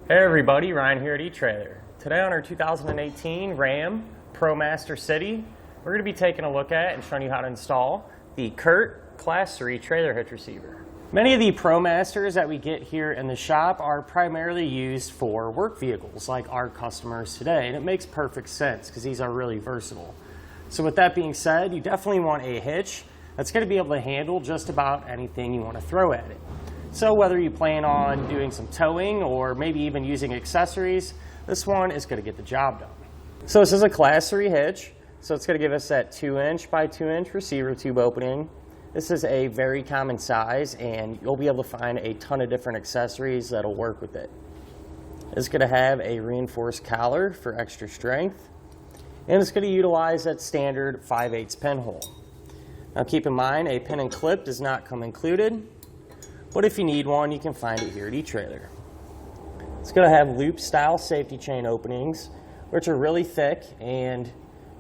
Hey everybody, Ryan here at eTrailer. Today on our 2018 Ram ProMaster City, we're going to be taking a look at and showing you how to install the Curt Class 3 Trailer Hitch Receiver. Many of the ProMasters that we get here in the shop are primarily used for work vehicles like our customers today, and it makes perfect sense because these are really versatile. So with that being said, you definitely want a hitch that's going to be able to handle just about anything you want to throw at it. So whether you plan on doing some towing or maybe even using accessories, this one is going to get the job done. So this is a Class 3 hitch, so it's going to give us that 2" by 2" receiver tube opening. This is a very common size, and you'll be able to find a ton of different accessories that'll work with it. It's going to have a reinforced collar for extra strength, and it's going to utilize that standard 5/8 pinhole. Now keep in mind, a pin and clip does not come included, but if you need one, you can find it here at eTrailer. It's going to have loop style safety chain openings, which are really thick, and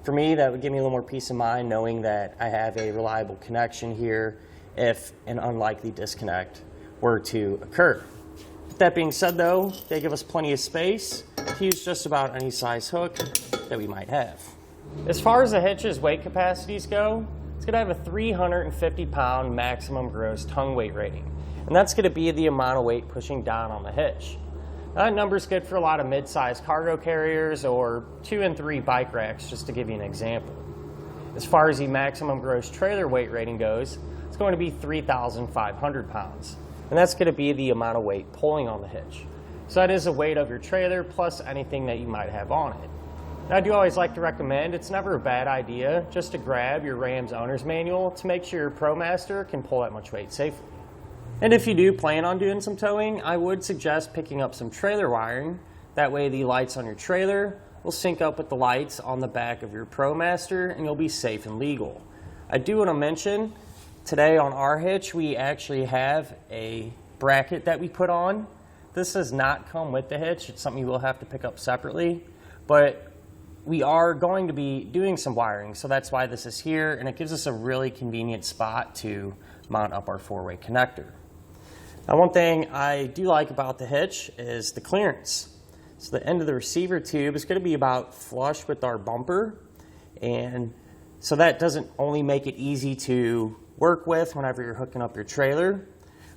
for me that would give me a little more peace of mind knowing that I have a reliable connection here if an unlikely disconnect were to occur. With that being said though, they give us plenty of space to use just about any size hook that we might have. As far as the hitch's weight capacities go, it's going to have a 350-pound maximum gross tongue weight rating. And that's going to be the amount of weight pushing down on the hitch. Now, that number is good for a lot of mid-sized cargo carriers or 2 and 3 bike racks, just to give you an example. As far as the maximum gross trailer weight rating goes, it's going to be 3,500 pounds. And that's going to be the amount of weight pulling on the hitch. So that is the weight of your trailer plus anything that you might have on it. Now, I do always like to recommend, it's never a bad idea just to grab your Ram's owner's manual to make sure your ProMaster can pull that much weight safely. And if you do plan on doing some towing, I would suggest picking up some trailer wiring. That way the lights on your trailer will sync up with the lights on the back of your ProMaster and you'll be safe and legal. I do want to mention, today on our hitch we actually have a bracket that we put on. This does not come with the hitch, it's something you will have to pick up separately, but we are going to be doing some wiring, so that's why this is here, and it gives us a really convenient spot to mount up our 4-way connector. Now, one thing I do like about the hitch is the clearance. So the end of the receiver tube is going to be about flush with our bumper, and so that doesn't only make it easy to work with whenever you're hooking up your trailer,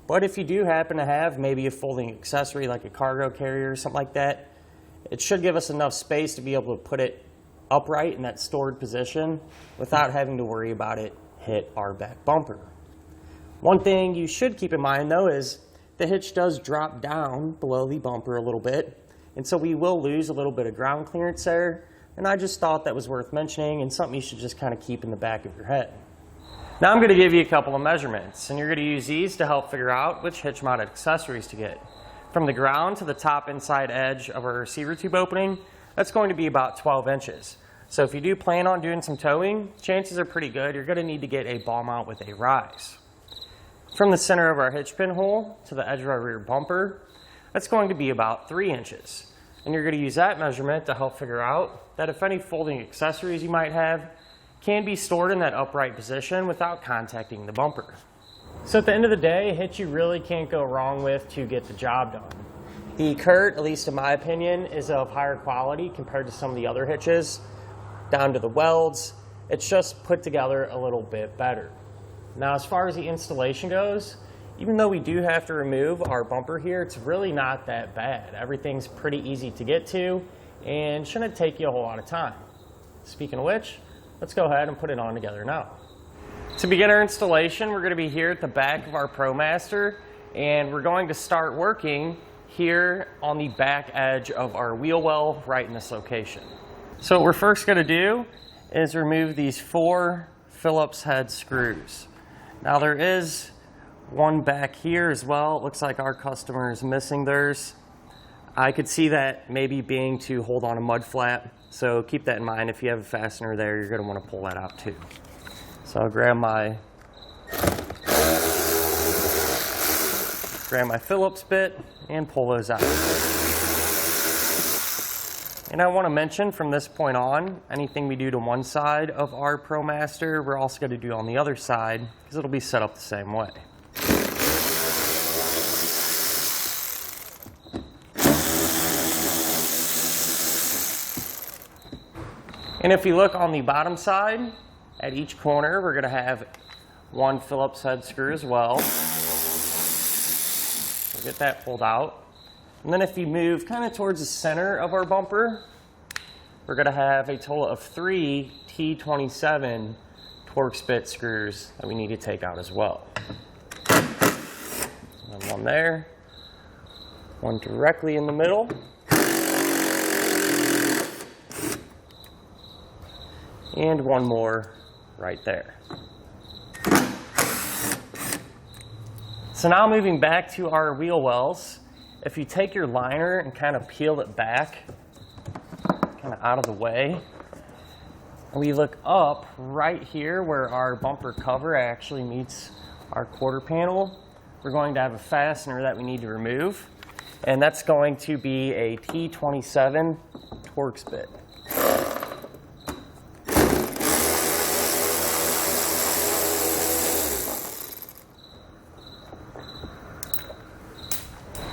but if you do happen to have maybe a folding accessory like a cargo carrier or something like that, it should give us enough space to be able to put it upright in that stored position without having to worry about it hit our back bumper. One thing you should keep in mind though is the hitch does drop down below the bumper a little bit, and so we will lose a little bit of ground clearance there, and I just thought that was worth mentioning and something you should just kind of keep in the back of your head. Now I'm going to give you a couple of measurements, and you're going to use these to help figure out which hitch mounted accessories to get. From the ground to the top inside edge of our receiver tube opening, that's going to be about 12 inches. So if you do plan on doing some towing, chances are pretty good you're going to need to get a ball mount with a rise. From the center of our hitch pin hole to the edge of our rear bumper, that's going to be about 3 inches. And you're going to use that measurement to help figure out that if any folding accessories you might have can be stored in that upright position without contacting the bumper. So at the end of the day, a hitch you really can't go wrong with to get the job done. The Curt, at least in my opinion, is of higher quality compared to some of the other hitches. Down to the welds, it's just put together a little bit better. Now, as far as the installation goes, even though we do have to remove our bumper here, it's really not that bad. Everything's pretty easy to get to and shouldn't take you a whole lot of time. Speaking of which, let's go ahead and put it on together now. To begin our installation, we're going to be here at the back of our ProMaster, and we're going to start working here on the back edge of our wheel well right in this location. So what we're first going to do is remove these 4 Phillips head screws. Now there is one back here as well. It looks like our customer is missing theirs. I could see that maybe being to hold on a mud flap, so keep that in mind. If you have a fastener there, you're going to want to pull that out too. So I'll grab my Phillips bit and pull those out. And I want to mention from this point on, anything we do to one side of our ProMaster, we're also going to do on the other side because it'll be set up the same way. And if you look on the bottom side, at each corner, we're going to have one Phillips head screw as well. We'll get that pulled out. And then if you move kind of towards the center of our bumper, we're going to have a total of 3 T27 Torx bit screws that we need to take out as well. And one there, one directly in the middle, and one more right there. So now moving back to our wheel wells, if you take your liner and kind of peel it back, kind of out of the way, and we look up right here where our bumper cover actually meets our quarter panel, we're going to have a fastener that we need to remove, and that's going to be a T27 Torx bit.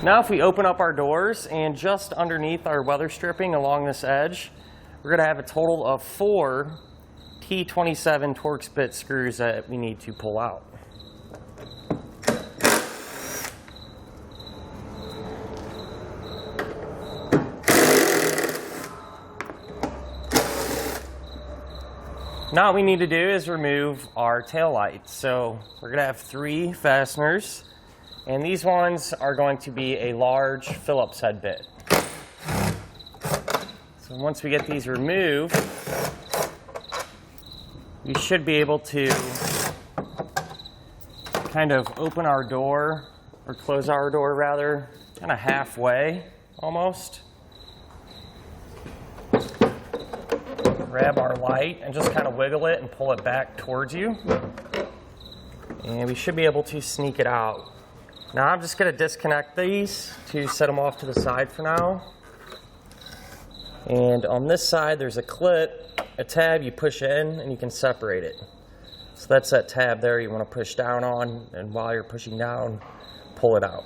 Now if we open up our doors, and just underneath our weather stripping along this edge, we're going to have a total of 4 T27 Torx bit screws that we need to pull out. Now what we need to do is remove our tail light. So we're going to have 3 fasteners. And these ones are going to be a large Phillips head bit. So once we get these removed, we should be able to kind of open our door, or close our door rather, kind of halfway almost. Grab our light and just kind of wiggle it and pull it back towards you. And we should be able to sneak it out. Now I'm just going to disconnect these to set them off to the side for now. And on this side there's a clip, a tab you push in and you can separate it. So that's that tab there you want to push down on, and while you're pushing down, pull it out.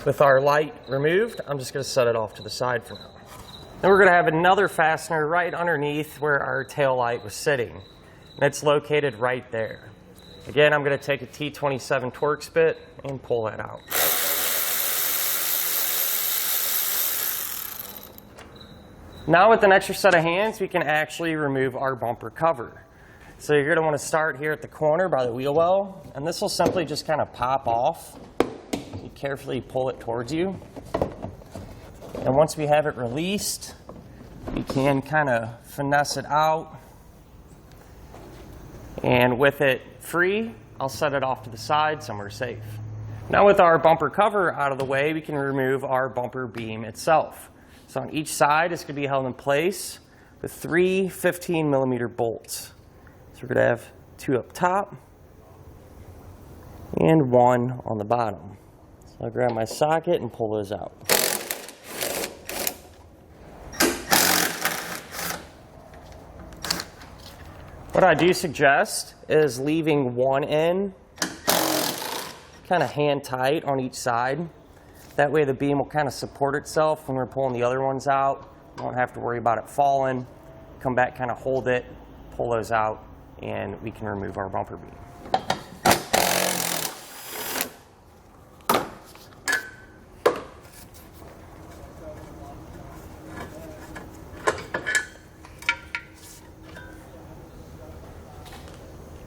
With our light removed, I'm just going to set it off to the side for now. Then we're going to have another fastener right underneath where our tail light was sitting. And it's located right there. Again, I'm going to take a T27 Torx bit and pull that out. Now with an extra set of hands, we can actually remove our bumper cover. So you're going to want to start here at the corner by the wheel well, and this will simply just kind of pop off. You carefully pull it towards you. And once we have it released, we can kind of finesse it out. And with it free, I'll set it off to the side somewhere safe. Now with our bumper cover out of the way, we can remove our bumper beam itself. So on each side, it's going to be held in place with 3 15mm bolts. So we're going to have 2 up top and 1 on the bottom. So I'll grab my socket and pull those out. What I do suggest is leaving one end kind of hand tight on each side. That way the beam will kind of support itself when we're pulling the other ones out. You won't have to worry about it falling. Come back, kind of hold it, pull those out, and we can remove our bumper beam.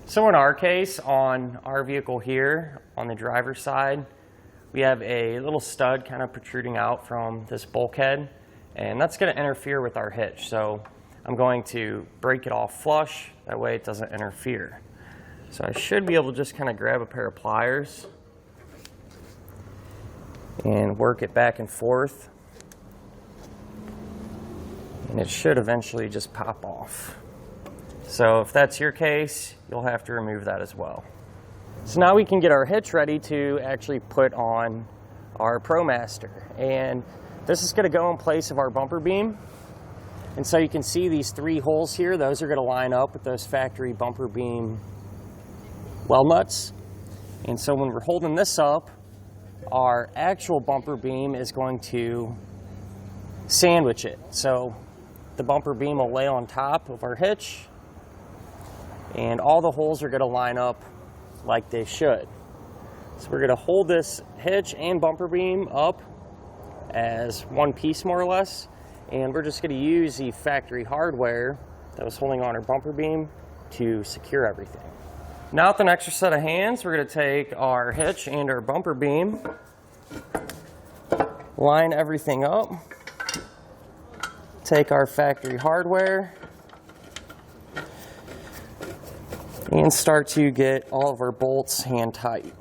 So in our case, on our vehicle here, on the driver's side, we have a little stud kind of protruding out from this bulkhead, and that's going to interfere with our hitch. So I'm going to break it off flush, that way it doesn't interfere. So I should be able to just kind of grab a pair of pliers and work it back and forth, and it should eventually just pop off. So if that's your case, you'll have to remove that as well. So now we can get our hitch ready to actually put on our ProMaster. And this is going to go in place of our bumper beam. And so you can see these 3 holes here. Those are going to line up with those factory bumper beam weld nuts. And so when we're holding this up, our actual bumper beam is going to sandwich it. So the bumper beam will lay on top of our hitch, and all the holes are going to line up like they should. So we're going to hold this hitch and bumper beam up as one piece more or less, and we're just going to use the factory hardware that was holding on our bumper beam to secure everything. Now with an extra set of hands, we're going to take our hitch and our bumper beam, line everything up, take our factory hardware, and start to get all of our bolts hand tight.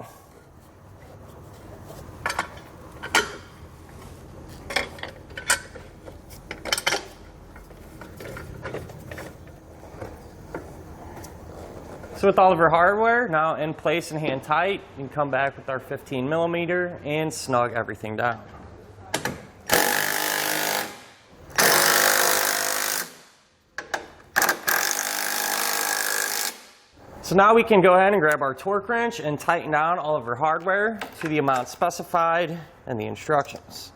So with all of our hardware now in place and hand tight, you can come back with our 15mm and snug everything down. So now we can go ahead and grab our torque wrench and tighten down all of our hardware to the amount specified in the instructions.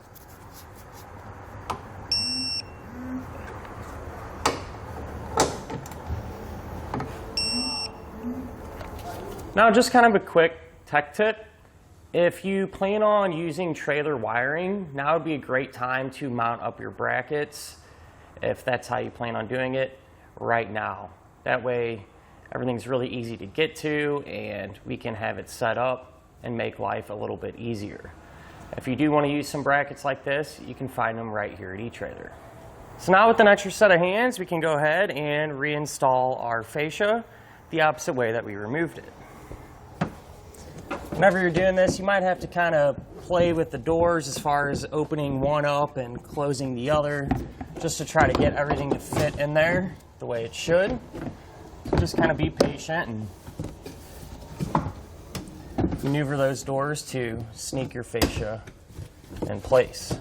Now just kind of a quick tech tip. If you plan on using trailer wiring, now would be a great time to mount up your brackets, if that's how you plan on doing it, right now. That way everything's really easy to get to and we can have it set up and make life a little bit easier. If you do want to use some brackets like this, you can find them right here at eTrailer. So now with an extra set of hands, we can go ahead and reinstall our fascia the opposite way that we removed it. Whenever you're doing this, you might have to kind of play with the doors as far as opening one up and closing the other, just to try to get everything to fit in there the way it should. Just kind of be patient and maneuver those doors to sneak your fascia in place.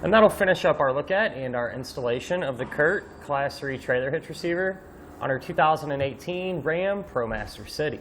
And that'll finish up our look at and our installation of the Curt Class 3 Trailer Hitch Receiver on our 2018 Ram ProMaster City.